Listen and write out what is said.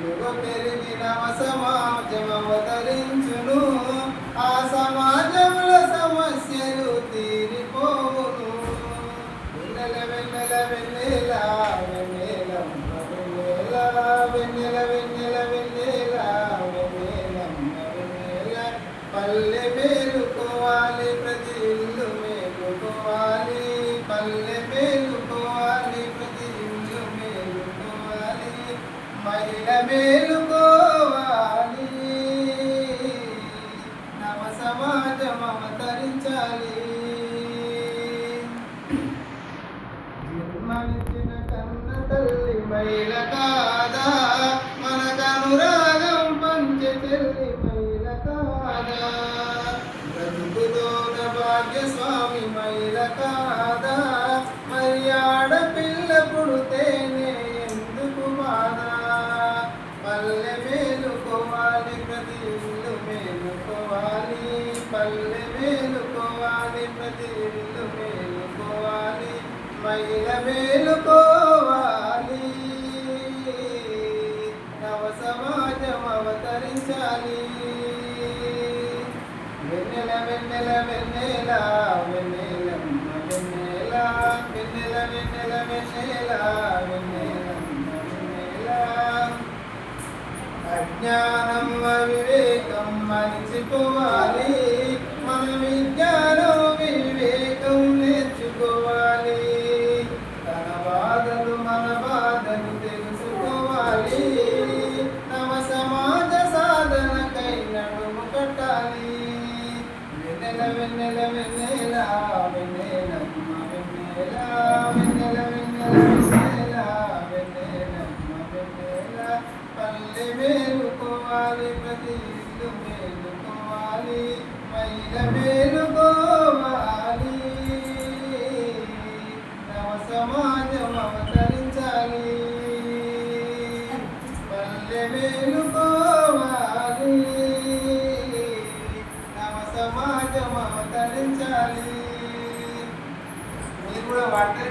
యుగ పెరిగి నవ సమాజం అవతరించును. ఆ సమాజంలో సమస్యలు తీరిపోవును. వెన్నెల వెన్నెల వెన్నెల వెన్నెలమ్మ వెన్నెల వెన్నెల వెన్నెల వెన్నెల వెన్నెలమ్మ వెన్నెల. పల్లె మేలుకోవాలి, ప్రతి ఇల్లు మేలుకోవాలి. పల్లె మేలుకోవాలి, ప్రతి ఇల్లు మేలుకోవాలి. మహిళ మేలుకోవాలి, నవ సమాజం అవతరించాలి. జన్మనిచ్చిన కన్న తల్లి మహిళ కాదా, మనకనురాగం పంచె చెల్లి మహిళ కాదా. బ్రతుకుతోన భాగ్యస్వామి మహిళ కాదా, మరి ఆడపిల్ల పుడితేనే ఎందుకు బాధ. పల్లె మేలుకోవాలి, ప్రతి ఇల్లు మేలుకోవాలి. పల్లె మేలుకోవాలి, ప్రతి ఇల్లు మేలుకోవాలి. మహిళ మేలుకోవాలి, నవ సమాజం అవతరించాలి. వెన్నెల వెన్నెల వెన్నెల వెన్నెలమ్మ వెన్నెల వెన్నెల వెన్నెల వెన్నెల వెన్నెలమ్మ వెన్నెల. అజ్ఞానం అవివేకం మరిచిపోవాలి, మన విజ్ఞానం వివేకం నేర్చుకోవాలి. తన బాధలు మన బాధలు తెలుసుకోవాలి. నవ సమాజ సాధనకై నడుము కట్టాలి. వెన్నెల వెన్నెల వెన్నెల వెన్నెలమ్మ వెన్నెల వెన్నెల వెన్నెల వెన్నెల వెన్నెలమ్మ వెన్నెల. పల్లె మేలుకోవాలి, ప్రతి ఇల్లు మేలుకోవాలి. మహిళ మేలుకోవాలి, నవ సమాజం అవతరించాలి. పల్లె మేలుకోవాలి, నవ సమాజం అవతరించాలి. మీరు కూడా వాటి